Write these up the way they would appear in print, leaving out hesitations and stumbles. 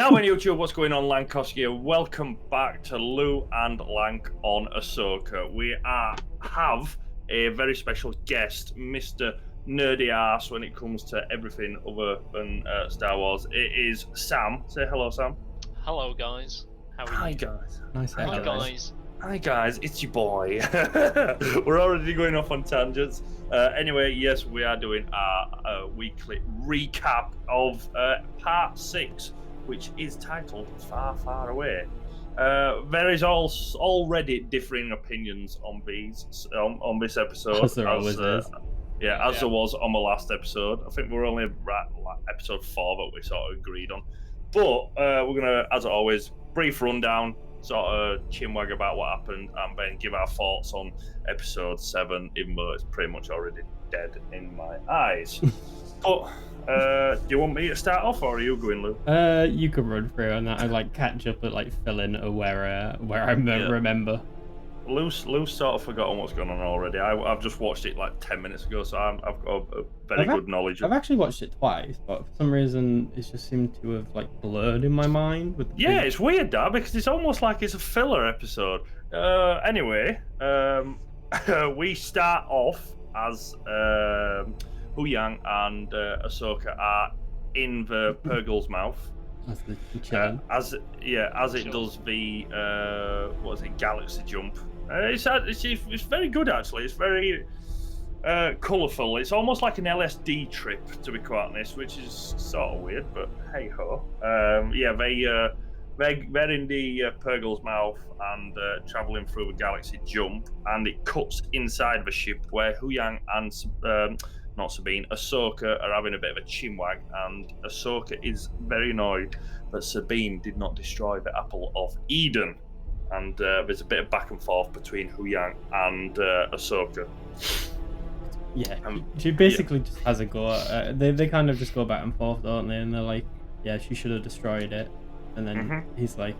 Hello on YouTube, what's going on? Lankofski here. Welcome back to Lew and Lank on Ahsoka. We have a very special guest, Mr. Nerdy Arse when it comes to everything other than Star Wars. It is Sam. Say hello, Sam. Hello, guys. How are Hi, you? guys. Nice. Hi, guys. Hi, guys. It's your boy. We're already going off on tangents. Anyway, yes, we are doing our weekly recap of part 6. Which is titled Far, Far Away. There is already differing opinions on these on this episode. As there always is. Yeah, as there was on the last episode. I think we're only at episode 4 that we sort of agreed on. But we're gonna, as always, brief rundown, sort of chinwag about what happened, and then give our thoughts on episode 7, even though it's pretty much already dead in my eyes. But do you want me to start off, or are you going, Lew? You can run through, and I like catch up at like fill in where I remember. Lew's sort of forgotten what's going on already. I've just watched it like 10 minutes ago, so I've got a very good knowledge. I've actually watched it twice, but for some reason it just seemed to have like blurred in my mind. It's weird that because it's almost like it's a filler episode. Anyway, we start off as Huyang and Ahsoka are in the Purgle's mouth. As it does the galaxy jump. It's very good actually. It's very colourful. It's almost like an LSD trip, to be quite honest, which is sort of weird, but hey ho. They're in the Purgle's mouth and travelling through the galaxy jump, and it cuts inside the ship where Huyang and not Sabine, Ahsoka are having a bit of a chinwag, and Ahsoka is very annoyed that Sabine did not destroy the Apple of Eden. And there's a bit of back and forth between Huyang and Ahsoka. Yeah, she basically just has a go. They kind of just go back and forth, don't they? And they're like, yeah, she should have destroyed it. And then he's like,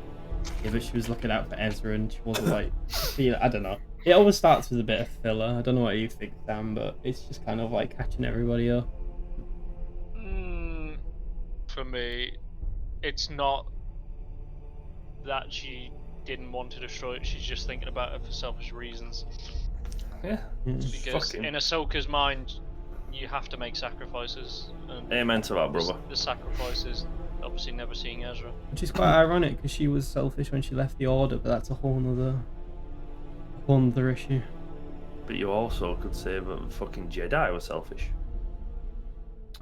yeah, but she was looking out for Ezra and she wasn't like, I don't know. It always starts with a bit of filler. I don't know what you think, Sam, but it's just kind of like catching everybody up. For me, it's not that she didn't want to destroy it, she's just thinking about it for selfish reasons. Yeah. Because in Ahsoka's mind, you have to make sacrifices. And amen to that, brother. The sacrifices, obviously never seeing Ezra. Which is quite ironic, because she was selfish when she left the Order, but that's a whole other issue. But you also could say that the fucking Jedi were selfish.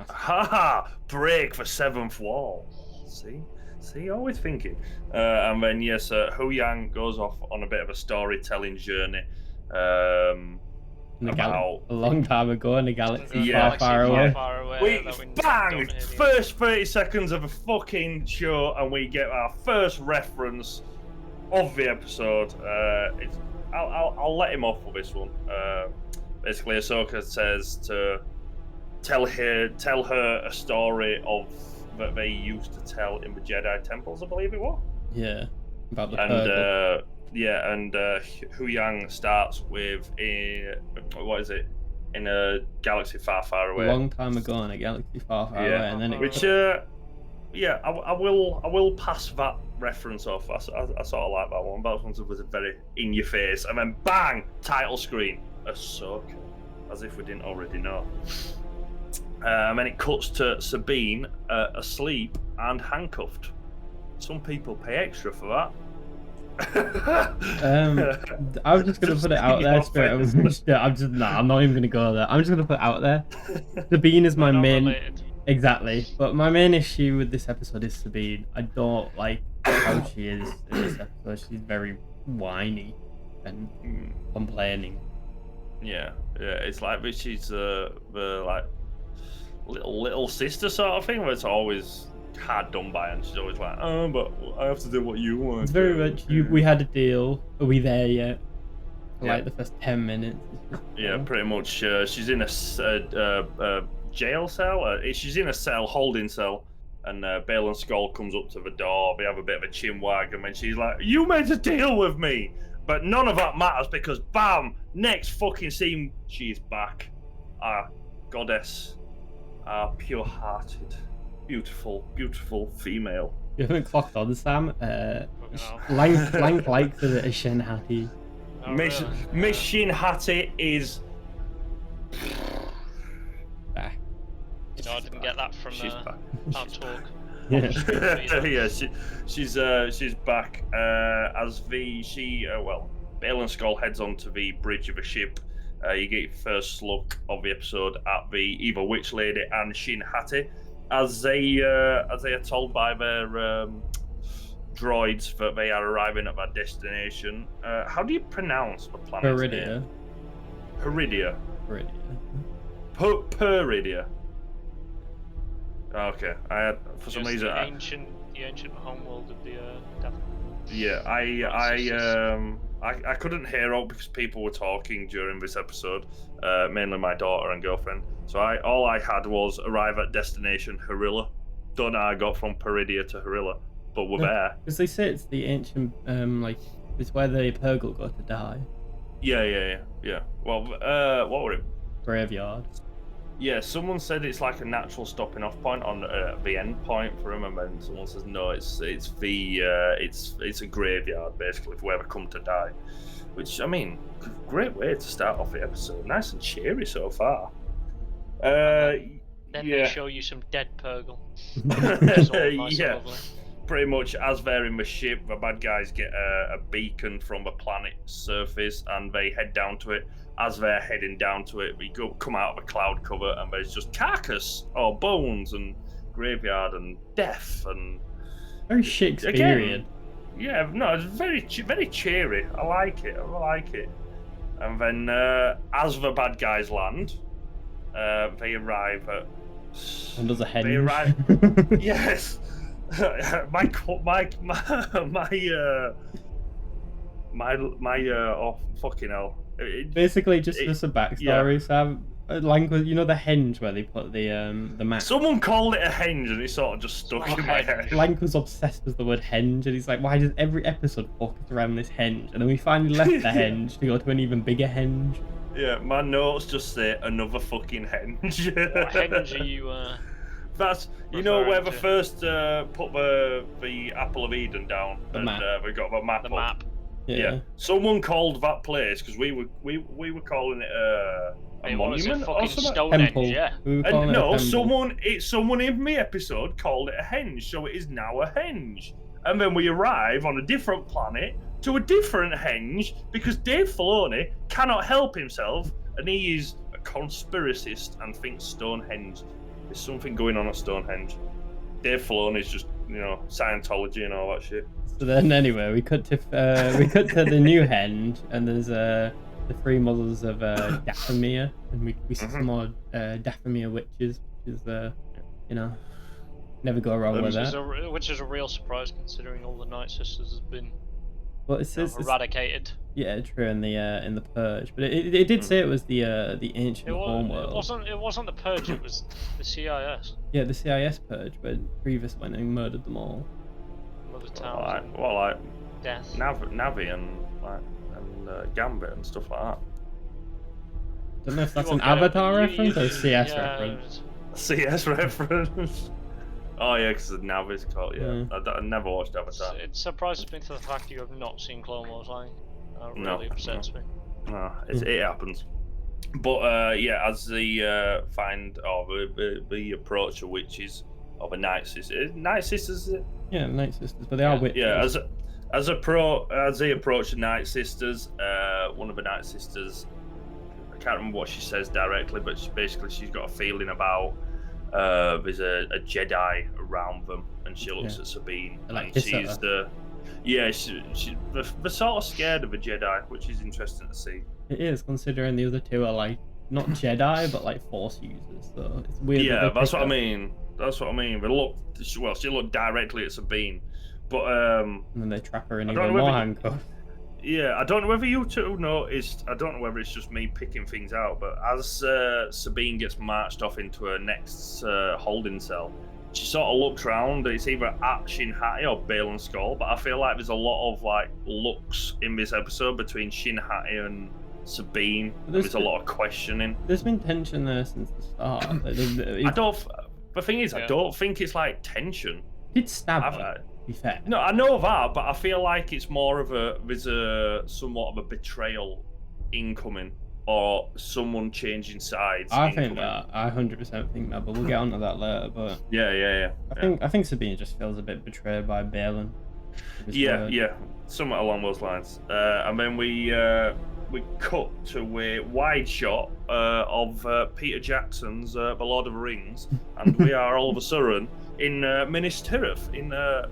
Haha! Break the 7th wall. See, always thinking. And then yes, Huyang goes off on a bit of a storytelling journey. A long time ago in a galaxy far away. Bang! First 30 seconds of a fucking show, and we get our first reference of the episode. I'll let him off with this one. Basically, Ahsoka says to tell her a story of that they used to tell in the Jedi temples, I believe it was. Yeah, about the Huyang starts with what is it? In a galaxy far, far away. A long time ago in a galaxy far, far away, and then I will pass that reference off. I sort of like that one. That one was very in your face, and then bang, title screen, Ahsoka, as if we didn't already know. And then it cuts to Sabine asleep and handcuffed. Some people pay extra for that. I was just gonna put it out there, Spirit. I'm not even gonna go there. I'm just gonna put it out there. Sabine is my main. Exactly, but my main issue with this episode is Sabine. I don't like how she is in this episode. She's very whiny and complaining. Yeah, it's like she's the like little sister sort of thing, where it's always hard done by, and she's always like, oh, but I have to do what you want. It's very much we had a deal. Are we there yet? Like the first 10 minutes. Yeah, pretty much. She's in a jail cell. She's in a holding cell, and Bale and Skull comes up to the door. They have a bit of a chinwag, and then she's like, "You made a deal with me," but none of that matters because, bam! Next fucking scene, she's back. Our goddess, our pure-hearted, beautiful, beautiful female. You haven't clocked on, Sam. Fucking Lank likes a bit of Shin Hattie. Oh, Miss really? Miss Shin Hattie is. Back. No, I didn't get that from She's back. our talk. Yeah. Yeah, she's back as Balen Skull heads onto the bridge of a ship. You get your first look of the episode at the Evil Witch Lady and Shin Hattie as they are told by their droids that they are arriving at their destination. How do you pronounce the planet's name? Peridia. Peridia. Okay, I had for some reason. The ancient homeworld of the Death. Yeah, I couldn't hear out because people were talking during this episode, mainly my daughter and girlfriend. So all I had was arrive at destination Harilla. Don't know how I got from Peridia to Harilla, but we're there. Because they say it's the ancient, it's where the Purgle go to die. Yeah. Well, what were it? Graveyard. Yeah, someone said it's like a natural stopping off point on the end point for him, and then someone says no, it's a graveyard basically for where they come to die. Which, I mean, great way to start off the episode. Nice and cheery so far. Then they show you some dead Purgle. Yeah. Pretty much as they're in the ship, the bad guys get a beacon from the planet's surface and they head down to it. As they're heading down to it, we come out of a cloud cover and there's just carcass or bones and graveyard and death and very Shakespearean. Yeah, no, it's very cheery. I like it. And then as the bad guys land, they arrive at. And there's a head. They arrive. Yes. my oh fucking hell. Basically, just a backstory. Yeah. Sam, Lank was, the henge where they put the map. Someone called it a henge, and it sort of just stuck in my head. Lank was obsessed with the word henge, and he's like, "Why does every episode focus around this henge?" And then we finally left the henge to go to an even bigger henge. Yeah, my notes just say another fucking henge. What henge are you? That's where they first put the Apple of Eden down, the and map. We got the map. Yeah. Someone called that place because we were calling it a monument or something. Temple. Yeah. Someone in the episode called it a henge, so it is now a henge. And then we arrive on a different planet to a different henge because Dave Filoni cannot help himself, and he is a conspiracist and thinks Stonehenge. There's something going on at Stonehenge. Dave Filoni is just Scientology and all that shit. So then, anyway, we cut to the new henge, and there's the three mothers of Dathomir, and we see some more Dathomir witches, which is never go wrong with that. Which is a real surprise considering all the Night Sisters has been eradicated. Yeah, true. In the Purge, but it did say it was the ancient homeworld. It wasn't the Purge. It was the CIS. Yeah, the CIS Purge, but Grievous went and murdered them all. Like death. Navi and Gambit and stuff like that. Don't know if that's an Avatar reference or a CS reference. CS reference. Oh yeah, because the Navi's called. Yeah, I never watched Avatar. It surprises me to the fact you have not seen Clone Wars. That really upsets me. No, it happens. But as they find the approach of witches of a Night Sisters. Night Sisters, is it? Yeah, Night Sisters, but they are witches. Yeah, as they approach the Night Sisters, one of the Night Sisters, I can't remember what she says directly, but she's got a feeling about there's a Jedi around them, and she looks at Sabine, and she's they're sort of scared of a Jedi, which is interesting to see. It is, considering the other two are like not Jedi, but like Force users, so it's weird. Yeah, that's what I mean. She looked directly at Sabine, but and then they trap her in even more handcuffs. Yeah, I don't know whether you two noticed. I don't know whether it's just me picking things out, but as Sabine gets marched off into her next holding cell, she sort of looks around. It's either at Shin Hattie or Balen Skull, but I feel like there's a lot of looks in this episode between Shin Hattie and Sabine. There's a lot of questioning. There's been tension there since the start. The thing is, I don't think it's like tension. Did stab her, to be fair. No, I know that, but I feel like it's more of there's somewhat of a betrayal incoming, or someone changing sides. I think that. I 100% think that, but we'll get onto that later. But yeah. I think Sabine just feels a bit betrayed by Balin. Yeah, somewhat along those lines. And then we cut to a wide shot of Peter Jackson's The Lord of the Rings, and we are all of a sudden in Minas Tirith in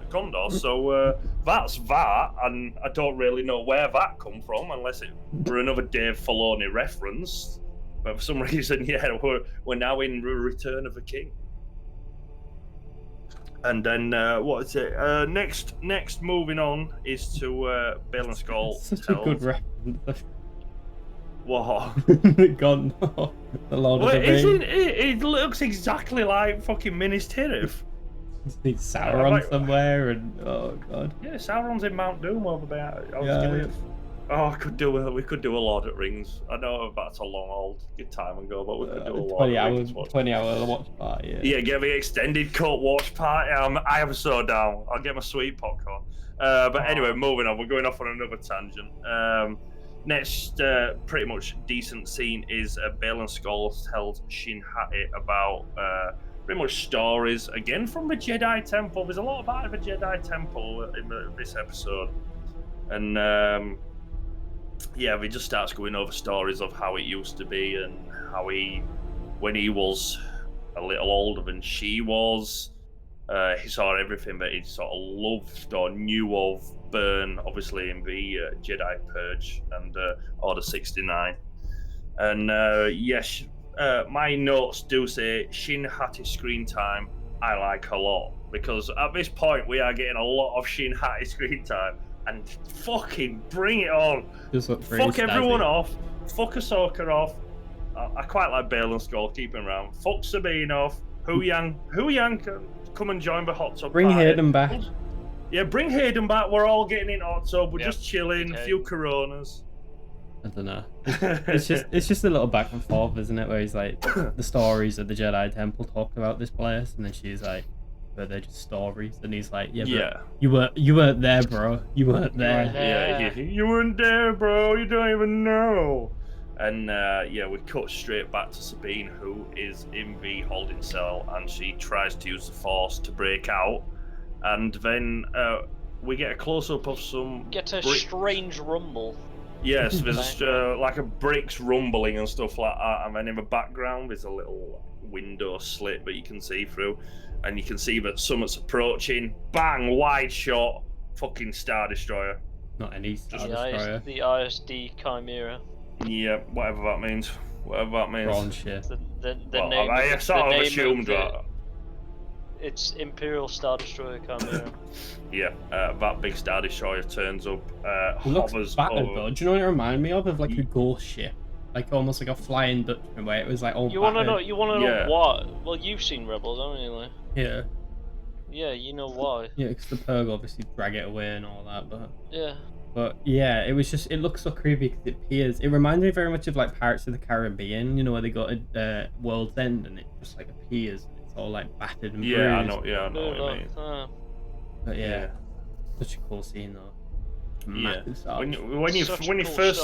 Gondor. So that's that, and I don't really know where that come from, unless it were another Dave Filoni reference. But for some reason, yeah, we're now in Return of the King. And then what is it? Next, moving on is to Balin Skull. Such a good reference. What? Gondor, the Lord of the Rings. It looks exactly like fucking Minas Tirith. It's Sauron somewhere, and oh god. Yeah, Sauron's in Mount Doom over there. Yeah. Oh, we could do a Lord of the Rings. I know that's a long old good time ago, but we could do a Lord of the Rings. 20-hour watch party. Yeah, get the extended cut watch party. I am so down. I'll get my sweet popcorn. But anyway, moving on. We're going off on another tangent. Next, pretty much decent scene is Balin Skull tells Shin Hati about pretty much stories again from the Jedi Temple. There's a lot about the Jedi Temple in this episode, and yeah, he just starts going over stories of how it used to be and how when he was a little older than she was, he saw everything that he sort of loved or knew of burn, obviously in the Jedi Purge and Order 69. And yes, my notes do say Shin Hati screen time. I like a lot, because at this point we are getting a lot of Shin Hati screen time. And fucking bring it on. Fuck everyone off. Fuck Ahsoka off. I quite like Balin Skull keeping around. Fuck Sabine off. Hu Yang can come and join the hot tub. Bring Hayden back. Yeah, bring Hayden back. We're all getting in hot tub. We're just chilling. A few Coronas. I don't know. It's just a little back and forth, isn't it? Where he's like, the stories of the Jedi Temple talking about this place, and then she's like, but they're just stories, and he's like, yeah. You weren't there, bro. You weren't there. Yeah, you weren't there, bro. You don't even know. And yeah, we cut straight back to Sabine, who is in the holding cell, and she tries to use the Force to break out. And then we get a close-up of some... Get a strange rumble. Yes, there's like a bricks rumbling and stuff like that, and then in the background there's a little window slit that you can see through, and you can see that something's approaching. Bang! Wide shot. Fucking Star Destroyer. Not any Star Destroyer. The ISD Chimera. Yeah, whatever that means. Wrong shit. The name. I sort of assumed that. It's Imperial Star Destroyer Chimera. Yeah, that big Star Destroyer turns up, hovers battered, over... though. Do you know what it reminded me of? Of like a ghost ship. Like almost like a flying Dutchman, where it was like all You wanna know Yeah. what? Well, you've seen Rebels, haven't you? Like? Yeah. Yeah, you know why. Yeah, because the Purg obviously drag it away and all that, but... Yeah. But yeah, it was just, it looks so creepy because it appears, it reminds me very much of like Pirates of the Caribbean, you know, where they got a World's End and it just like appears and it's all like battered and bruised. I know what you mean. But yeah, such a cool scene though. Yeah. When you first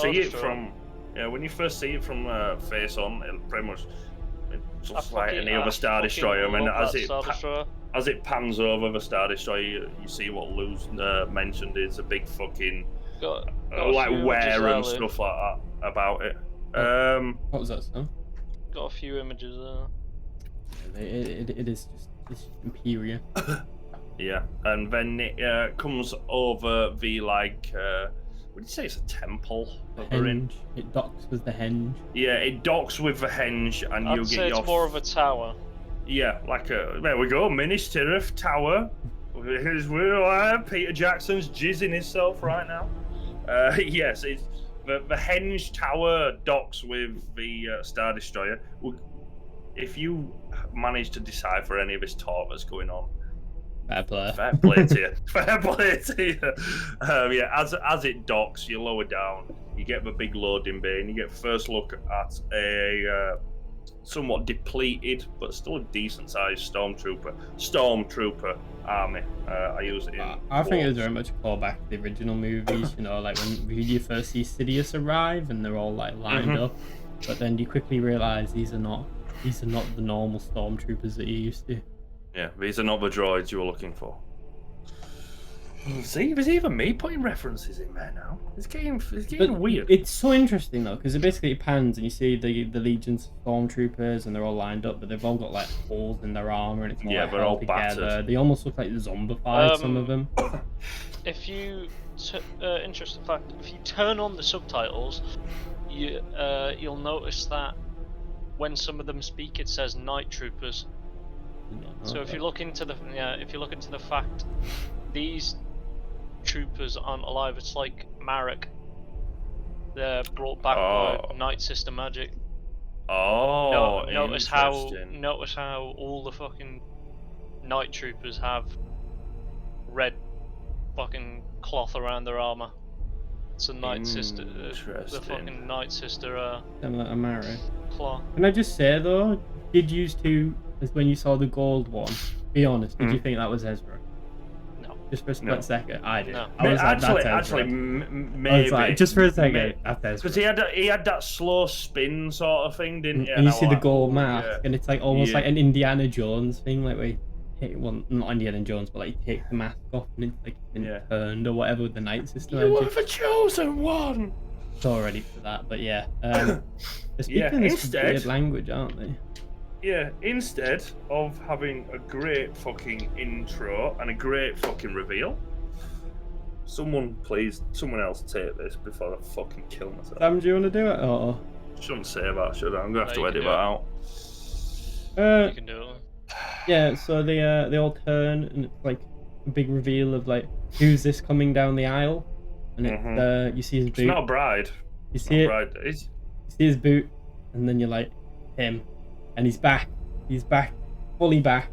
see it from face on, it pretty much it's just like any other Star Destroyer. I mean, as it pans over the Star Destroyer, you see what Lew's mentioned is a big fucking like wear and stuff like that about it. What was that, son? Got a few images there. It is just this Imperial. Yeah, and then it comes over the like. Would you say it's a temple? Henge. It docks with the henge. Yeah, it docks with the henge, and I'd you say get your. It's more of a tower. Yeah, like a. There we go, Minas Tirith Tower. Here's where Peter Jackson's jizzing himself right now. Yes, it's the henge tower docks with the Star Destroyer. If you manage to decipher any of this talk that's going on. Fair play. Fair play to you. Fair play to you. Yeah, as it docks, you lower down, you get the big loading bay, and you get first look at a somewhat depleted, but still a decent-sized stormtrooper army. I use it in. I think it was very much a callback to the original movies. You know, like when you first see Sidious arrive and they're all like lined up, but then you quickly realise these are not the normal stormtroopers that you used to. Yeah, these are not the droids you were looking for. See, there's even me putting references in there now. It's getting weird. It's so interesting though, because it basically pans and you see the legions of stormtroopers and they're all lined up, but they've all got like holes in their armor and it's all like, they're all together. battered. They almost look like zombified. Some of them. If you, interesting fact, if you turn on the subtitles, you'll notice that when some of them speak, it says night troopers. So if you look into the fact, these troopers aren't alive. It's like Marek. They're brought back by Night Sister magic. Oh, notice how all the fucking night troopers have red fucking cloth around their armor. It's a Night Sister. The fucking Night Sister. A Marek. Cloth. Can I just say though, did you two, when you saw the gold one, be honest, did you think that was Ezra? Just for a split second, I did. No. I was actually, maybe. maybe. Like, just for a second, that's Ezra. Because he had that slow spin sort of thing, didn't he? And you see the gold mask, and it's like almost like an Indiana Jones thing, like where you take, well, not Indiana Jones, but like you take the mask off and it's like turned or whatever with the Night Sister. You were the chosen one. It's all ready for that, but yeah. They're speaking this weird language, aren't they? Yeah, instead of having a great fucking intro and a great fucking reveal, someone else take this before I fucking kill myself. Sam, do you want to do it? Or? Shouldn't say that, should I? I'm gonna have to edit that out. You can do it. Yeah, so they all turn and it's like a big reveal of like who's this coming down the aisle, and it's you see his boot. It's not a bride. You see it. You see his boot, and then you're like him. And he's back. He's back. Fully back.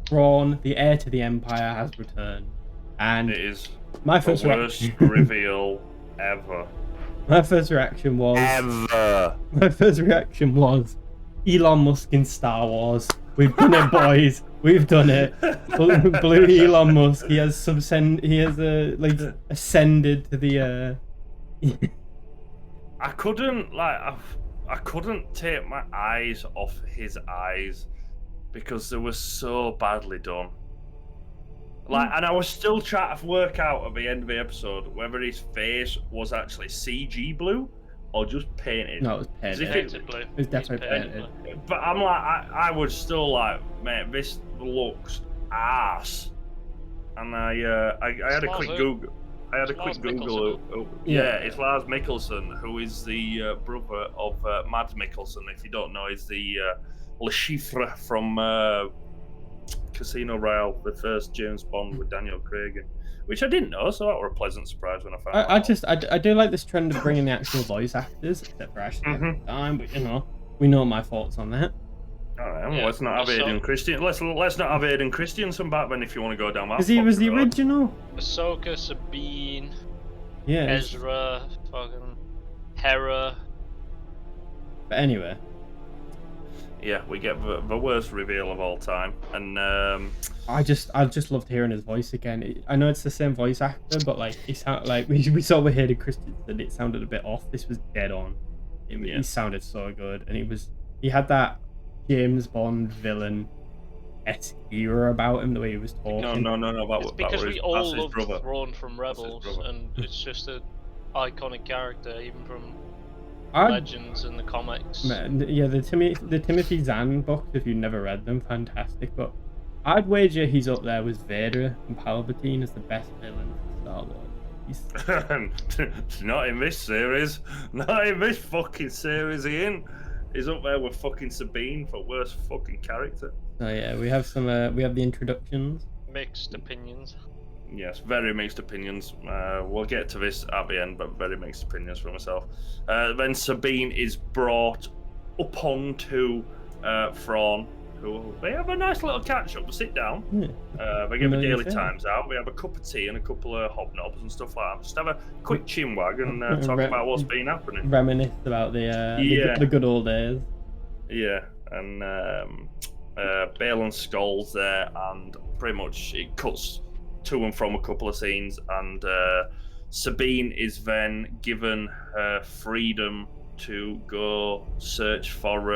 Thrawn, the heir to the Empire, has returned. And it is my the first worst reveal ever. My first reaction was... Ever. My first reaction was... Elon Musk in Star Wars. We've done it, boys. We've done it. Blue Elon Musk. He has ascended to the... I couldn't take my eyes off his eyes because they were so badly done. And I was still trying to work out at the end of the episode whether his face was actually CG blue or just painted. No, it was painted. It was definitely painted. But I'm like, I was still like, mate, this looks ass. And I had a quick Google. It's Lars Mikkelsen, who is the brother of Mads Mikkelsen. If you don't know, he's the Le Chiffre from Casino Royale, the first James Bond with Daniel Craig, which I didn't know, so that was a pleasant surprise when I found out. I do like this trend of bringing the actual voice actors, except for Ashley every time, but you know, we know my thoughts on that. Alright, well, let's not have Aiden Christian. Let's not have Aiden Christensen back then if you want to go down that. Because he was the original. Ahsoka, Sabine, yeah, Ezra, fucking Hera. But anyway. Yeah, we get the worst reveal of all time, and I just loved hearing his voice again. I know it's the same voice actor, but like he sound like we saw with Hayden Christensen, it sounded a bit off. This was dead on. He sounded so good, and he had that James Bond villain esque era about him, the way he was talking. No. It's because we all love Thrawn from Rebels, and it's just an iconic character, even from Legends and the comics. Yeah, the Timothy Zahn books, if you've never read them, fantastic. But I'd wager he's up there with Vader and Palpatine as the best villain in Star Wars. Not in this series. Not in this fucking series, Ian. He's up there with fucking Sabine for worst fucking character. So yeah, we have the introductions. Mixed opinions. Yes, very mixed opinions. We'll get to this at the end, but very mixed opinions for myself. Then Sabine is brought up onto Thrawn, who they have a nice little catch up. They sit down. Yeah. They give the daily times out. We have a cup of tea and a couple of hobnobs and stuff like that. Just have a quick chinwag and talk about what's been happening. Reminisce about the good old days. Yeah, and Balin Skull's there, and pretty much it cuts to and from a couple of scenes, and Sabine is then given her freedom to go search for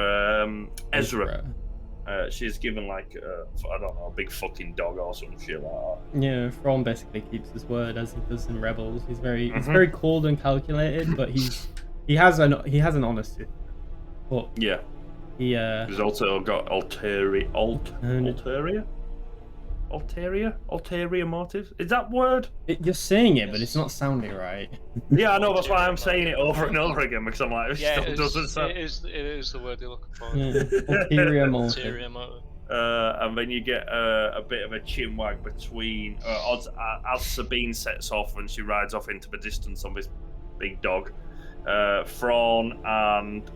Ezra. She's given like I don't know, a big fucking dog or some shit like that. Yeah, Thrawn basically keeps his word as he does in Rebels. He's very cold and calculated, but he has an honesty. But yeah, he's also got ulterior motives. Is that word? You're saying it, but it's not sounding right. Yeah, I know. That's why I'm saying it over and over again, because I'm like, it still doesn't sound. It is the word you're looking for. Yeah. Ulterior motive. Ulterior motive. And then you get a bit of a chinwag between as Sabine sets off and she rides off into the distance on this big dog. Thrawn and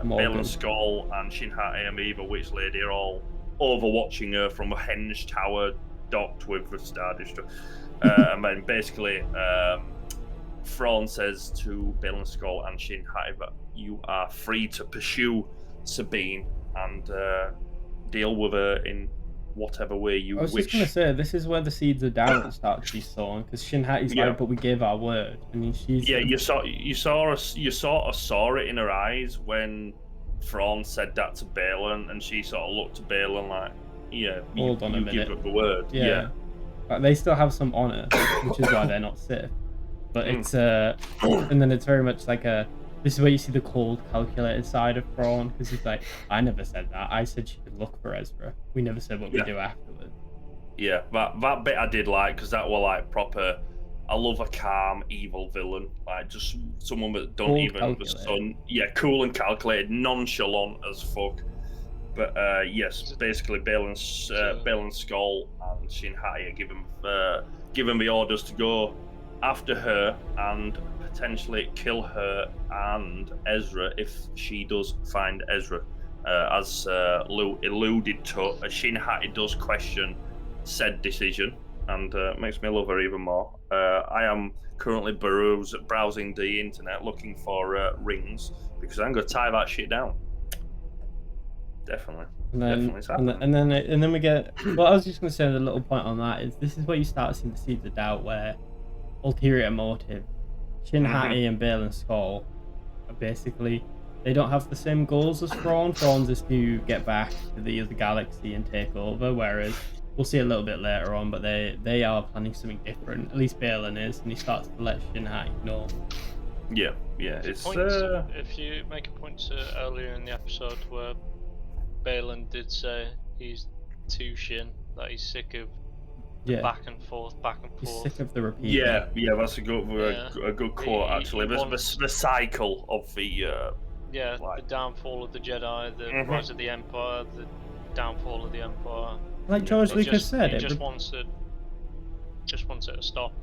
Balin Skull and Shin Hati and the Evil Witch Lady are all overwatching her from a henge tower docked with the Star Destroyer. And then basically Thrawn says to Balin Skull and Shin Hati that you are free to pursue Sabine and deal with her in whatever way you wish. I was just going to say, this is where the seeds of doubt start to be sown, because Shin Hati's like, but we gave our word. I mean, she's... Yeah, you sort of saw it in her eyes when Thrawn said that to Balin, and she sort of looked to Balin like, hold on a minute. Give up the word. Yeah. But they still have some honor, which is why they're not Sith. But it's and then it's very much like this is where you see the cold, calculated side of Thrawn, because he's like, I never said that. I said she could look for Ezra. We never said what we do afterwards. Yeah, that bit I did like, because that were like proper. I love a calm, evil villain, like just someone that don't cool and calculated, nonchalant as fuck. But yes, basically Balin Skull and Shin Hati are given the orders to go after her and potentially kill her and Ezra if she does find Ezra. As Lew alluded to, Shin Hati does question said decision, and makes me love her even more. I am currently browsing the internet looking for rings, because I'm going to tie that shit down. Definitely. And then we get... Well, I was just going to say the little point on that is this is where you start seeing the seeds of doubt, where ulterior motive. Shin Hati and Balin Skull are basically... They don't have the same goals as Thrawn. Thrawn's is to get back to the other galaxy and take over, whereas we'll see a little bit later on, but they are planning something different. At least Balin is, and he starts to let Shin Hati know. Yeah. It's if you make a point to earlier in the episode where Balin did say he's too Shin, that he's sick of back and forth. He's sick of the repeat. Yeah, that's a good quote actually. The cycle of the the downfall of the Jedi, the rise of the Empire, the downfall of the Empire. Like George Lucas said, he just wants it to stop.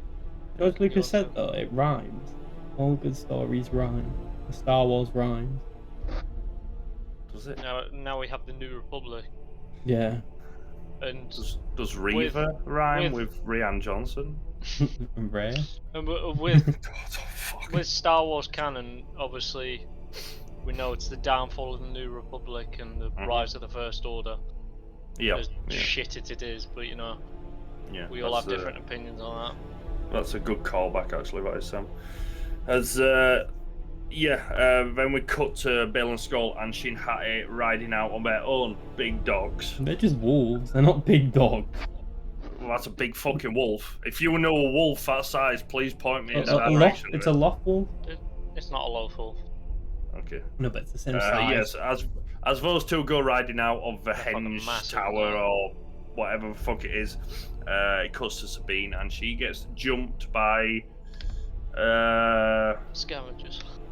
George Lucas said though, it rhymes. All good stories rhyme. The Star Wars rhymes. Does it? Now we have the New Republic. Yeah. And does Reva rhyme with Rian Johnson? And Rey? And with Star Wars canon, obviously, we know it's the downfall of the New Republic and the rise of the First Order. Yeah. Shit it is, but we all have different opinions on that. That's a good callback, actually, that is, Sam. Then we cut to Balin Skull and Shin Hati riding out on their own big dogs. They're just wolves, they're not big dogs. Well, that's a big fucking wolf. If you know a wolf that size, please point me in that direction. It's a loft wolf? It's not a low wolf. Okay. No, but it's the same size. Yes, as those two go riding out of the henge tower or whatever the fuck it is, it cuts to Sabine and she gets jumped by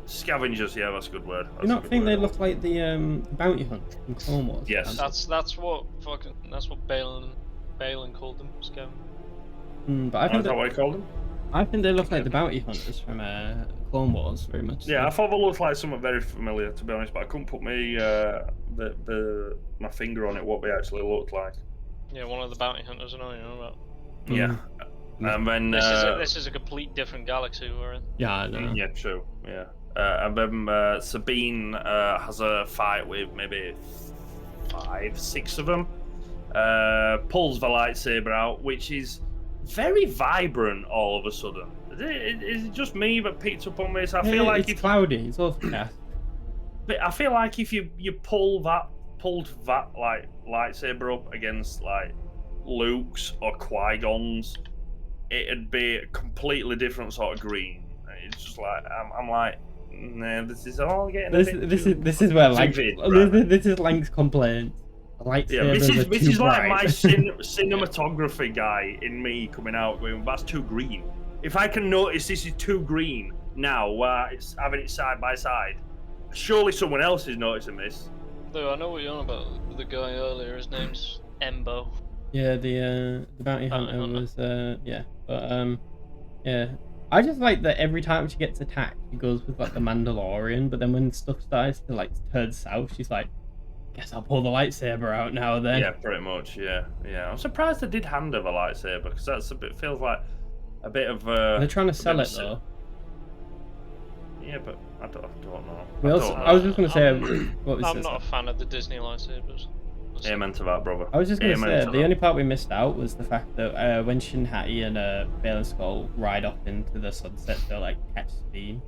Scavengers, yeah, that's a good word. Do you not think they look like the bounty hunt in Clone Wars? Yes. That's what Balin called them, scavengers. But I think is that what he called them? I think they look like the bounty hunters from Clone Wars, very much. Yeah, I thought they looked like something very familiar, to be honest, but I couldn't put my finger on it, what they actually looked like. Yeah, one of the bounty hunters, I know you know about. Yeah. And then this is a complete different galaxy we're in. Yeah, I know. Yeah, true. Yeah. And then Sabine has a fight with maybe 5, 6 of them. Pulls the lightsaber out, which is very vibrant all of a sudden. Is it just me that picked up on this? I feel like it's cloudy. It's overcast. But I feel like if you pulled that like lightsaber up against like Luke's or Qui-Gon's, it'd be a completely different sort of green. It's just like I'm like, nah, this is all getting. This is where Lank. This is Lank's complaint. Yeah, this is like my cinematography guy in me coming out going, that's too green. If I can notice this is too green now, while it's having it side by side, surely someone else is noticing this. Though I know what you're on about. The guy earlier, his name's Embo. Yeah, the bounty hunter was yeah, but yeah. I just like that every time she gets attacked, she goes with like the Mandalorian, but then when stuff starts to like turn south, she's like, guess I'll pull the lightsaber out now then. Yeah, pretty much. Yeah. I'm surprised they did hand her the lightsaber because that's feels like a bit of. They're trying to sell it though. Yeah, but I don't know. I was just gonna say, I'm not a fan of the Disney lightsabers. Amen to that, brother. I was just gonna say the only part we missed out was the fact that when Shin Hati and Bale and Skull ride off into the sunset, they'll like catch steam.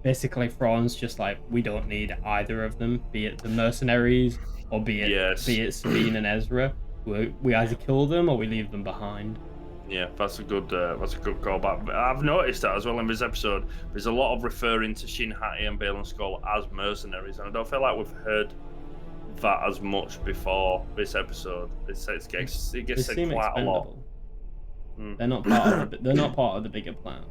Basically, Thrawn's just like, we don't need either of them, be it the mercenaries or be it Sabine and Ezra. We either kill them or we leave them behind. Yeah, that's a good callback. I've noticed that as well in this episode. There's a lot of referring to Shin Hati and Bale and Skull as mercenaries, and I don't feel like we've heard that as much before this episode. It gets said quite a lot. They're not part of the bigger plan.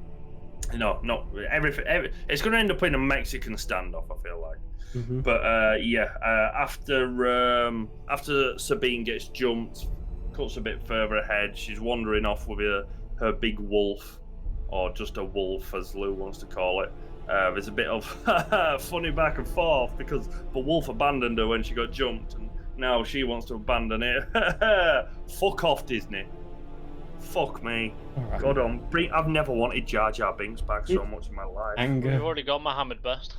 No, everything. It's going to end up in a Mexican standoff, I feel like. Mm-hmm. But after Sabine gets jumped, cuts a bit further ahead, she's wandering off with her big wolf, or just a wolf as Lew wants to call it. There's a bit of funny back and forth because the wolf abandoned her when she got jumped, and now she wants to abandon it. Fuck off, Disney. Fuck me. Right. God on. I've never wanted Jar Jar Binks back so much in my life. Anger. We've already got Mohammed Best.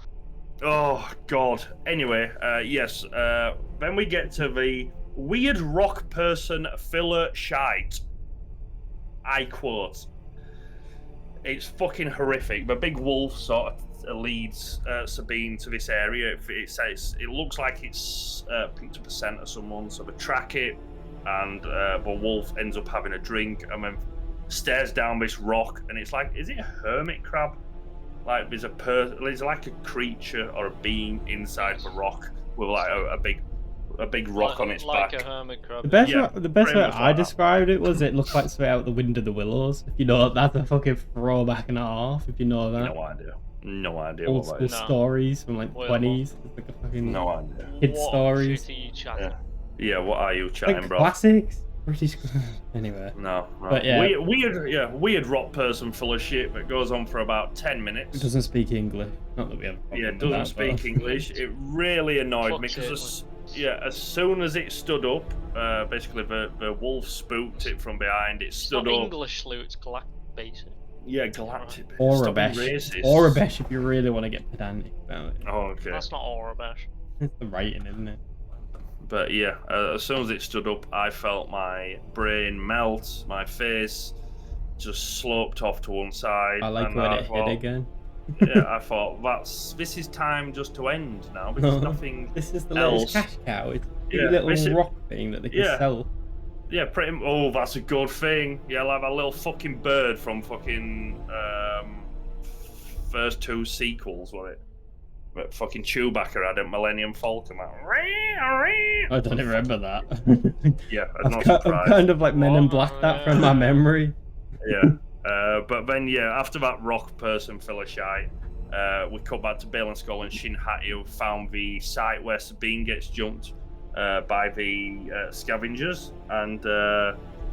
Oh, God. Anyway, yes. Then we get to the weird rock person filler shite. I quote. It's fucking horrific. The big wolf sort of leads Sabine to this area. It looks like it's picked up a scent of someone, so they track it, and the wolf ends up having a drink and then stares down this rock, and it's like, is it a hermit crab? Like there's like a creature or a being inside the rock with like a big rock on its back. Like a hermit crab. The best way I described it was it looked like straight out the Wind of the Willows. If you know, that's a fucking throwback and a half. If you know that. No idea. Old school stories from like 20s. It's like a fucking no idea. Kid stories. Yeah, what are you chatting, like bro? Classics. British. Anyway. No. But yeah. Weird rock person full of shit that goes on for about 10 minutes. It doesn't speak English. Not that we have. It doesn't speak English. It really annoyed me because as soon as it stood up, basically the wolf spooked it from behind. It stood up. English, Lew. It's galactic, basically. Yeah, galactic. Orabesh, if you really want to get pedantic about it. Oh, okay. That's not Orabesh. It's the writing, isn't it? But yeah, as soon as it stood up, I felt my brain melt, my face just sloped off to one side. I like when it hit again. Yeah, I thought this is time just to end now because nothing. This is the else. little cash cow. It's a little rock thing that they can sell. Yeah, oh, that's a good thing. Yeah, like that little fucking bird from fucking first 2 sequels, wasn't it? But fucking Chewbacca had a Millennium Falcon. Like, I don't even remember that. Yeah, I'm not surprised. I've kind of like Men in Black that from my memory. Yeah, but then after that rock person filler shite, we cut back to Bale and Skull and Shin Hati, who found the site where Sabine gets jumped by the scavengers, and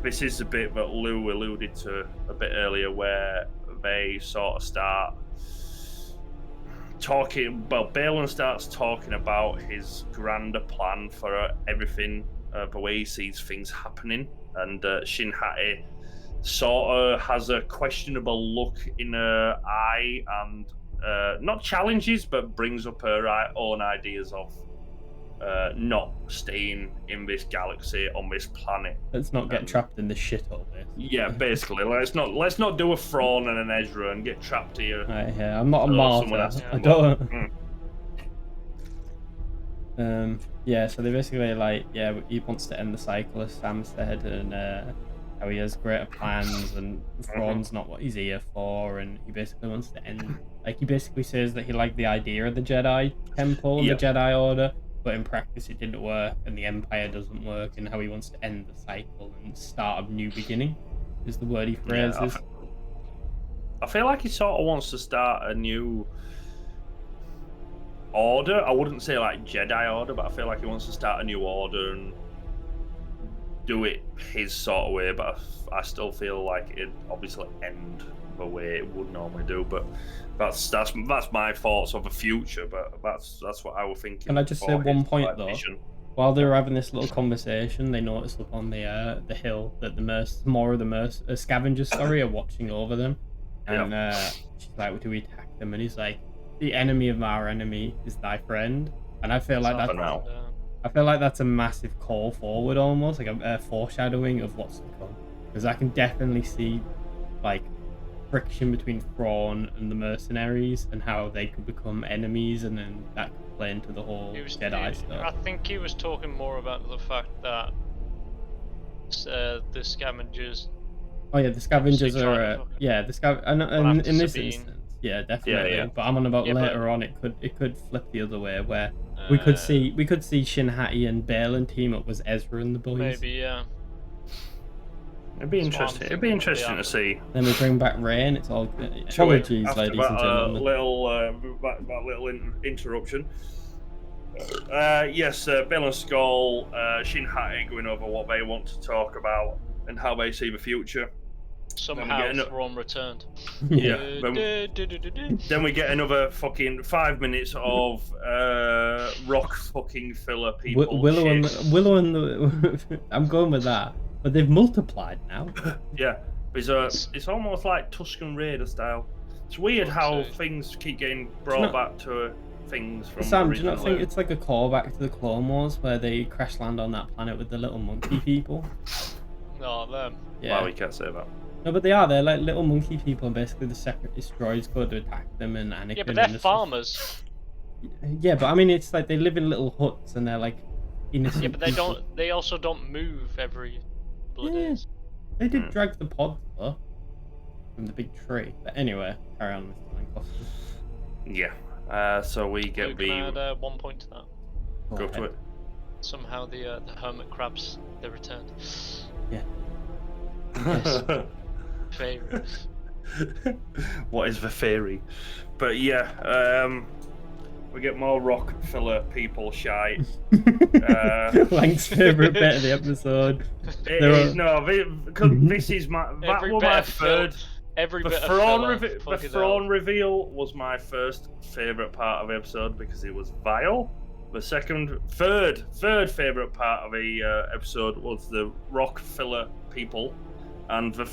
this is a bit that Lew alluded to a bit earlier, where they sort of start talking. Well, Balin starts talking about his grander plan for everything, the way he sees things happening, and Shin Hati sort of has a questionable look in her eye, and not challenges, but brings up her own ideas of not staying in this galaxy on this planet. Let's not get trapped in this shithole. Yeah, basically, let's not do a Thrawn and an Ezra and get trapped here. Right, yeah, I'm not a martyr. I don't. Yeah, so they basically like, yeah, he wants to end the cycle, as Sam said, and how he has greater plans, and Thrawn's not what he's here for, and he basically wants to end. Like, he basically says that he liked the idea of the Jedi Temple and the Jedi Order, but in practice it didn't work, and the Empire doesn't work, and how he wants to end the cycle and start a new beginning is the word he phrases. I feel like he sort of wants to start a new order. I wouldn't say like Jedi Order, but I feel like he wants to start a new order and do it his sort of way. But I still feel like it obviously end the way it would normally do. But that's my thoughts of the future. But that's what I was thinking. Can I just say one point though? While they were having this little conversation, they noticed up on the hill that the scavengers are watching over them, and she's like, "Do we attack them?" And he's like, "The enemy of our enemy is thy friend." And I feel like that's a massive call forward, almost like a foreshadowing of what's to come, because I can definitely see like friction between Thrawn and the mercenaries and how they could become enemies, and then that could play into the whole Jedi stuff. I think he was talking more about the fact that the scavengers. Oh yeah, the scavengers are and in this instance, yeah, definitely. Yeah. But I'm on about later on. It could flip the other way, where we could see Shin Hati and Balin team up with Ezra and the boys. Maybe, yeah. It'd be interesting. It'd be interesting to see. Then we bring back Rey, and it's all good. Apologies, ladies and gentlemen. That little interruption. Yes, Balin Skull, Shin Hati going over what they want to talk about and how they see the future. Somehow Thrawn returned. Yeah. Then we get another fucking 5 minutes of rock fucking filler people. Willow and the I'm going with that. But they've multiplied now. Yeah. It's almost like Tusken Raider style. It's weird how things keep getting brought back to things from Sam, do you not think it's like a callback to the Clone Wars where they crash land on that planet with the little monkey people? Oh, them. Yeah. Wow, we can't say that. No, but they are. They're like little monkey people, and basically the Separatist droids go to attack them, and Anakin. Yeah, but they're farmers. Yeah, but I mean, it's like they live in little huts, and they're like innocent. Yeah, but they don't. They also don't move every couple of days. They did drag the pod though from the big tree. But anyway, carry on, Mr. Lankofski. Yeah. So we get Can I add 1 point to that? Go to it. Somehow the hermit crabs they returned. Yeah. Yes. Fairy. What is the theory? But yeah, we get more rock filler people shite. Lank's favourite bit of the episode. Because this is my third. The Thrawn reveal was my first favourite part of the episode because it was vile. The third favourite part of the episode was the rock filler people. And the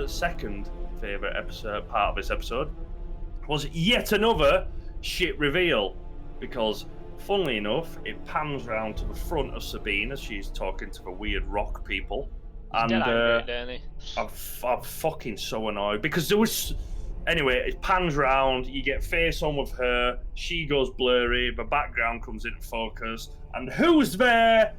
second favourite part of this episode was yet another shit reveal. Because, funnily enough, it pans round to the front of Sabine as she's talking to the weird rock people. And I'm fucking so annoyed. Because there was... Anyway, it pans round, you get face on with her, she goes blurry, the background comes into focus. And who's there?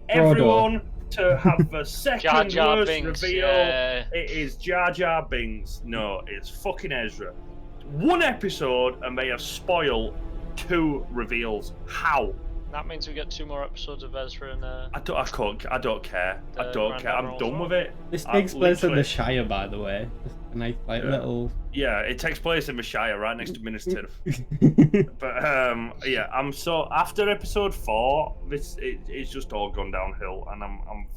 Everyone... to have the second worst reveal. Yeah. It is Jar Jar Binks. No, it's fucking Ezra. One episode and they have spoiled 2 reveals. How? That means we get 2 more episodes of Ezra and I don't care. I'm done with it. This takes place in the Shire, by the way. A nice little. Yeah, it takes place in the Shire, right next to Minas Tirith. But yeah, I'm so after episode 4, it's just all gone downhill, and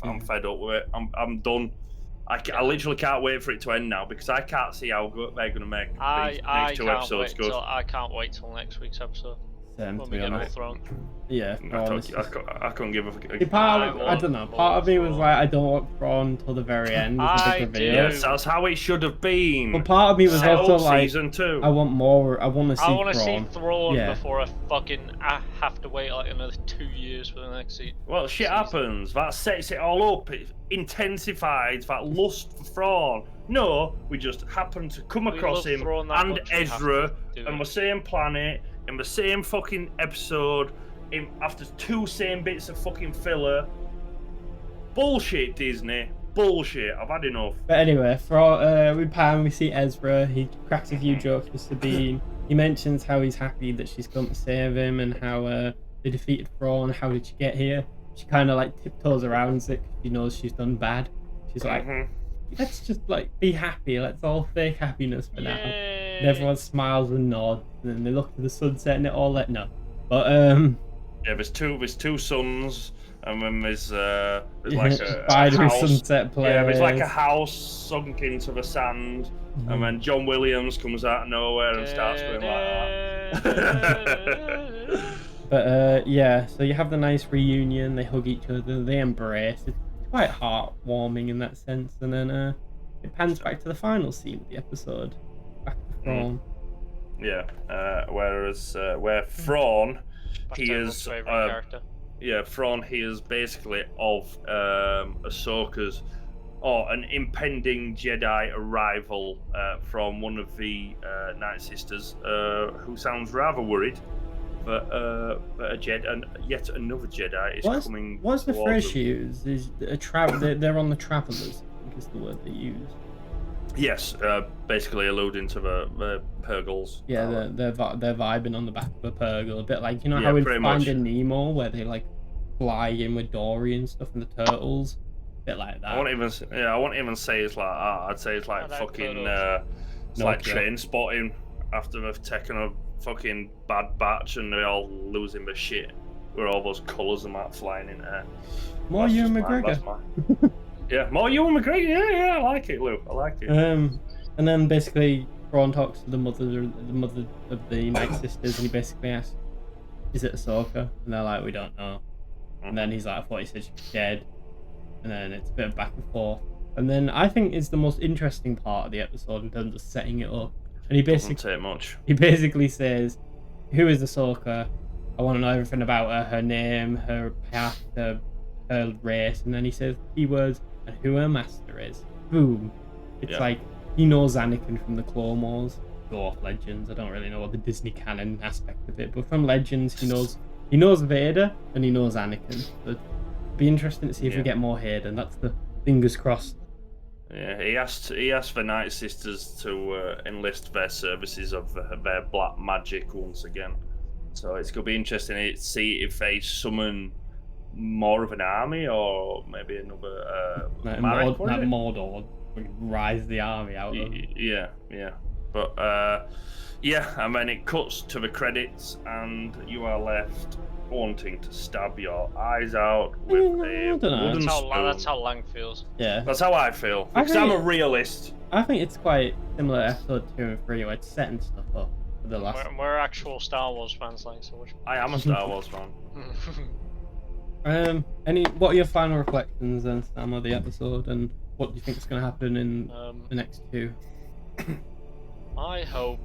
I'm fed up with it. I'm done. I literally can't wait for it to end now because I can't see how they're going to make these next 2 episodes good. I can't wait till next week's episode. to when be we get all honest. thrown. Yeah, Thrawn is just... I couldn't give a. I don't know. Part of me was like, I don't want Thrawn until the very end. It's a big reveal. Yes, that's how it should have been. But part of me was also like, season 2. I want more. I want to see. I want to see Thrawn Yeah. before I have to wait like another 2 years for the next season. Well, shit happens. That sets it all up. It intensifies that lust for Thrawn. No, we just happen to come across him and Ezra on the same planet in the same fucking episode. After 2 same bits of fucking filler. Bullshit, Disney. Bullshit. I've had enough. But anyway, with Pam, we see Ezra. He cracks a few jokes with Sabine. He mentions how he's happy that she's come to save him and how they defeated Thrawn. How did she get here? She kind of like tiptoes around it because she knows she's done bad. She's like, let's just like be happy. Let's all fake happiness for now. And everyone smiles and nods. And then they look to the sunset and it all let no. But yeah, there's two suns, and then there's like a spider house. sunset place. Yeah, there's like a house sunk into the sand, and then John Williams comes out of nowhere and starts going like that. But yeah, so you have the nice reunion. They hug each other, they embrace. It's quite heartwarming in that sense. And then it pans back to the final scene of the episode, back to Thrawn. Yeah, whereas where Thrawn. He is Thrawn. He is basically of Ahsoka's or an impending Jedi arrival from one of the Night Sisters, who sounds rather worried. But a Jedi, and yet another Jedi is coming. What's the phrase she used? Is they're on the Travelers? I think is the word they use. Yes, basically alluding to the Purgles. Yeah, they're vibing on the back of a Purgle, a bit like how in Finding Nemo, where they like fly in with Dory and stuff, and the turtles, a bit like that. I won't even say it's like that. I'd say it's like fucking, it's like train spotting after they've taken a fucking bad batch and they're all losing their shit. With all those colours and that flying in there. More Ewan McGregor. Yeah, more Ewan McGregor. Yeah, I like it, Lou. I like it. And then basically Thrawn talks to the mother of the Night Sisters, and he basically asks, "Is it Ahsoka?" And they're like, "We don't know." And then he's like, "I thought he said she was dead." And then it's a bit of back and forth. And then I think it's the most interesting part of the episode in terms of setting it up. And he basically doesn't take much. He basically says, "Who is Ahsoka? I want to know everything about her name, her path, her race." And then he says keywords and who her master is. Boom. It's like he knows Anakin from the Clone Wars. Go off Legends. I don't really know what the Disney canon aspect of it, but from Legends he knows Vader and he knows Anakin. But it'd be interesting to see if we get more Hayden. That's the fingers crossed. Yeah, he asked the Night Sisters to enlist their services of their black magic once again. So it's going to be interesting to see if they summon more of an army or maybe another Mordor would rise the army out of. Yeah. But and then it cuts to the credits and you are left wanting to stab your eyes out with a wooden spoon. That's how Lank feels. Yeah. That's how I feel. Because I'm a realist. I think it's quite similar to episode 2 and 3 where it's setting stuff up for the last. We're actual Star Wars fans, like, so I am a Star Wars fan. What are your final reflections then, Sam, of the episode, and what do you think is going to happen in the next 2? I hope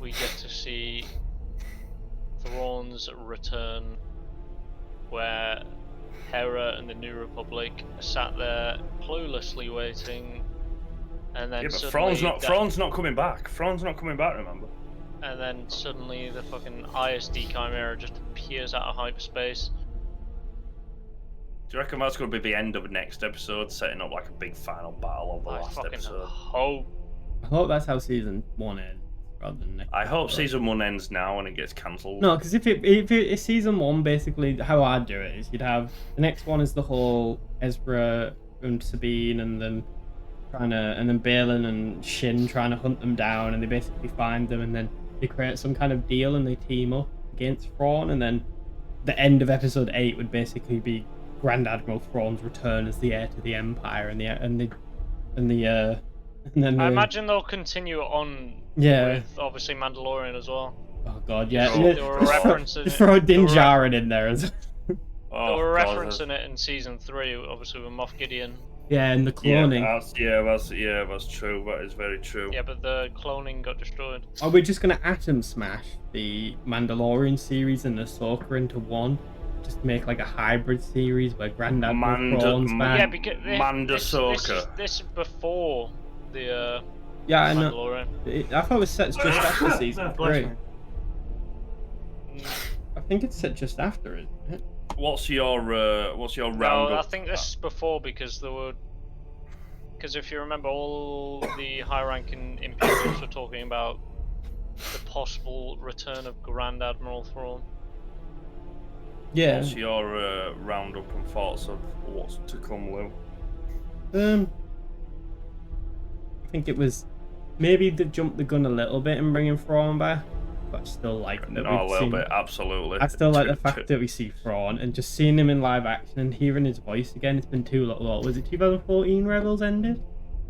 we get to see Thrawn's return, where Hera and the New Republic are sat there cluelessly waiting, and then but Thrawn's not coming back. Thrawn's not coming back, remember? And then suddenly the fucking ISD Chimera just appears out of hyperspace. Do you reckon that's going to be the end of the next episode, setting up like a big final battle of the last episode? I hope that's how season 1 ends, rather than next. I hope season 1 ends now and it gets cancelled. No, because if season 1, basically how I'd do it is you'd have the next one is the whole Ezra and Sabine and then Balin and Shin trying to hunt them down, and they basically find them, and then they create some kind of deal and they team up against Thrawn, and then the end of episode 8 would basically be Grand Admiral Thrawn's return as the heir to the Empire, and then I imagine they'll continue on with obviously Mandalorian as well. Oh God, yeah. They were referencing Just throw Din Djarin in there as Oh, they were God, referencing it in season 3, obviously with Moff Gideon. yeah, and the cloning. That's true. That is very true. Yeah, but the cloning got destroyed. Are we just gonna atom smash the Mandalorian series and Ahsoka into one? Just make like a hybrid series where Grand Admiral Thrawn's back? Yeah, because Ahsoka. this is before the Yeah, I know. Mandalorian. I thought it was set just after season 3. I think it's set just after, isn't it? What's your roundup? No, I think this is before because if you remember, all the high-ranking Imperials were talking about the possible return of Grand Admiral Thrawn. Yeah. What's your roundup and thoughts of what's to come, Lou? I think it was maybe they jumped the gun a little bit in bringing Thrawn back, but I still like that. Not a little bit, absolutely. I still like the fact that we see Thrawn and just seeing him in live action and hearing his voice again. It's been too long. Was it 2014 Rebels ended?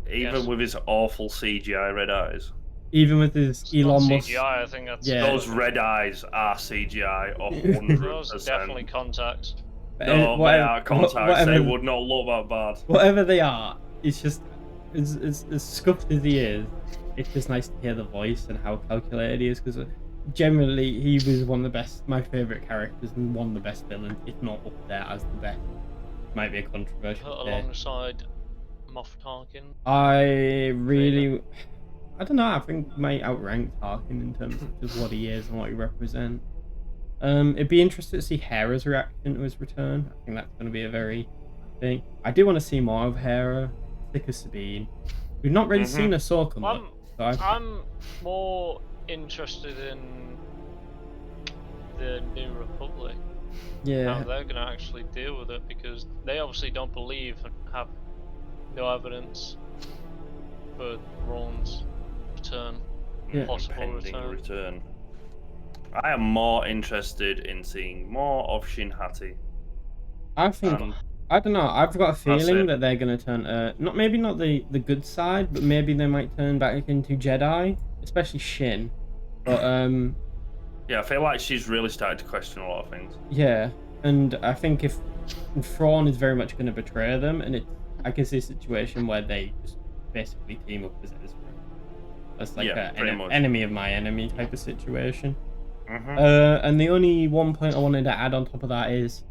Even with his awful CGI red eyes. Even with his Elon Musk. CGI, I think that's Those red eyes are CGI 100%. Those are definitely contacts. No, they are contacts. They would not look that bad. Whatever they are, it's just as scuffed as he is. It's just nice to hear the voice and how calculated he is, because generally he was one of the best, my favourite characters and one of the best villains, if not up there as the best. Might be a controversial Put take. alongside Moff Tarkin. I don't know, I think might outrank Tarkin in terms of just what he is and what he represents. It'd be interesting to see Hera's reaction to his return. I think that's going to be a very thing. I do want to see more of Hera, thick as Sabine. We've not really seen Ahsoka much. I'm more interested in the New Republic. Yeah. How they're going to actually deal with it, because they obviously don't believe and have no evidence for Thrawn's return. Possible return. I am more interested in seeing more of Shin Hati. I think I don't know. I've got a feeling that they're going to turn maybe not the good side, but maybe they might turn back into Jedi, especially Shin. But yeah, I feel like she's really started to question a lot of things. Yeah, and I think if Thrawn is very much going to betray them, and I can see a situation where they just basically team up as Ezra. That's like an enemy of my enemy type of situation. And the only one point I wanted to add on top of that is,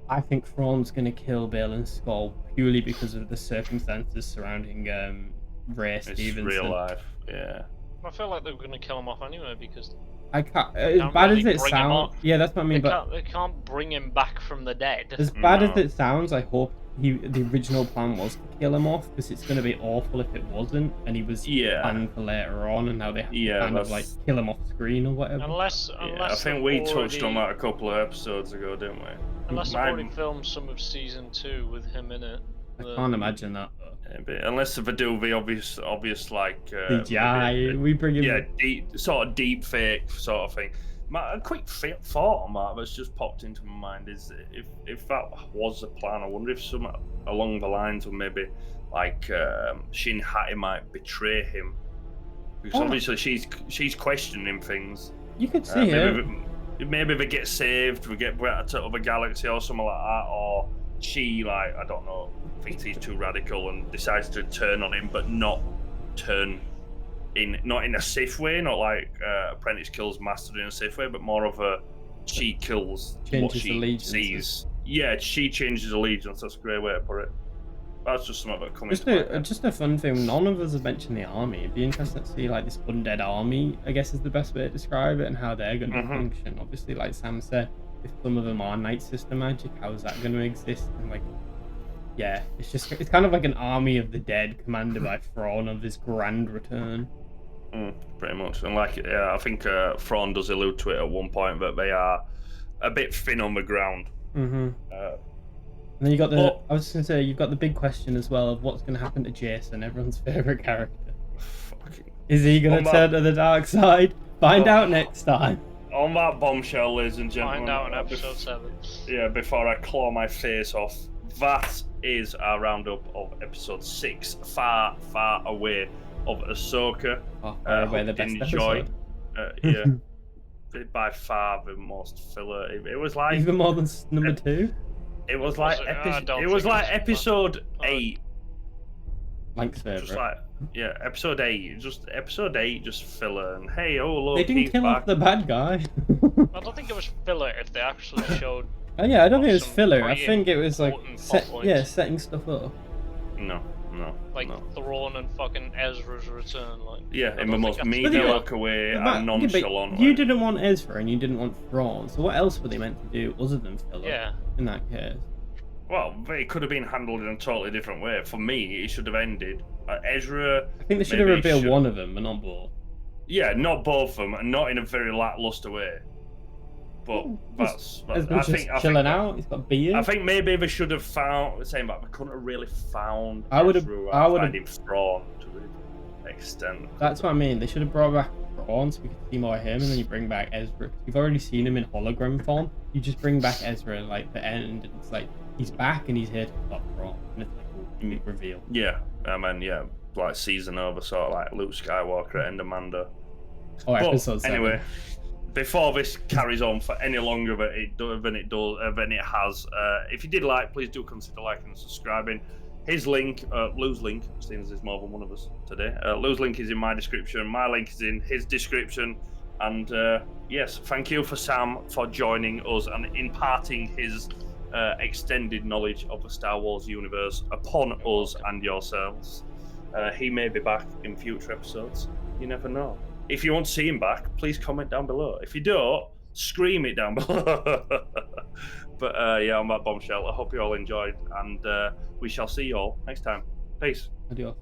I think Thrawn's going to kill Baylan Skoll purely because of the circumstances surrounding Ray Stevenson. Real life, yeah. I feel like they were going to kill him off anyway, because I can't. As bad as it sounds, yeah, that's what I mean. They can't bring him back from the dead. As bad as it sounds, I hope the original plan was to kill him off, because it's going to be awful if it wasn't, and he was planned for later on, and now they have to kind of like kill him off screen or whatever. Unless I think we touched on that a couple of episodes ago, didn't we? Unless they've already filmed some of season 2 with him in it. I can't imagine that though. Yeah, unless they do the obvious like CGI, we bring in deep fake sort of thing. A quick thought on that that's just popped into my mind is if that was the plan, I wonder if some along the lines of maybe like Shin Hati might betray him, because obviously she's questioning things. You could see it. Maybe they get saved, we get brought to other galaxy or something like that, or she, like, I don't know, thinks he's too radical and decides to turn on him, but not in a Sith way, not like apprentice kills master in a Sith way, but more of a she kills what she sees. Yeah, she changes allegiance. That's a great way to put it. That's just something that comes. Just a fun thing. None of us have mentioned the army. It'd be interesting to see like this undead army, I guess is the best way to describe it, and how they're going to function. Obviously, like Sam said, if some of them are night system magic, how is that going to exist? And like, yeah, it's kind of like an army of the dead commanded by Thrawn of this grand return. Pretty much, and like, I think Thrawn does allude to it at one point that they are a bit thin on the ground. And then you got I was just gonna say, you've got the big question as well of what's gonna happen to Jason, everyone's favorite character. Is he gonna turn to the dark side? Find out next time. On that bombshell, ladies and gentlemen. Find out in episode 7. Yeah, before I claw my face off. That is our roundup of episode 6, Far, Far Away of Ahsoka. Away, the best enjoy. episode. Yeah. by far the most filler. It was like even more than number 2. It was like it was like episode 8. Lank's Just favorite. like episode 8. Just episode 8, just filler. And hey, oh look, They didn't he's kill back. off the bad guy. I don't think it was filler if they actually showed. Oh yeah, I don't think it was some filler. I pretty think it was like important plot points. setting stuff up. No. Like no. thrawn and fucking Ezra's return, like Yeah, I in the don't most think that's- mediocre way But and yeah, but nonchalant you way. didn't want Ezra and you didn't want Thrawn, so what else were they meant to do other than filler? Yeah. In that case. Well, it could have been handled in a totally different way. For me, it should have ended. Ezra. I think they should have maybe revealed one of them, but not both. Yeah, not both of them, and not in a very lackluster way. But that's. Ezra's just chilling out. He's got a beard. I think maybe they should have found. Saying that they couldn't have really found. I would have. Ezra I would find have. him Thrawn to the extent. That's what I mean. They should have brought back Thrawn so we could see more of him, and then you bring back Ezra. You've already seen him in hologram form. You just bring back Ezra at like the end, and it's like he's back and he's here to stop Thrawn, and it's like a big reveal. Yeah, I mean, yeah, like season over, sort of like Luke Skywalker and Amanda. Oh, But episode 7. anyway, before this carries on for any longer than it has, if you did like, please do consider liking and subscribing. His link, Lew's link, seeing as there's more than one of us today. Lew's link is in my description. My link is in his description. And yes, thank you for Sam for joining us and imparting his extended knowledge of the Star Wars universe upon us and yourselves. He may be back in future episodes. You never know. If you want to see him back, please comment down below. If you don't, scream it down below. But yeah, on that bombshell, I hope you all enjoyed, and we shall see you all next time. Peace. Adios.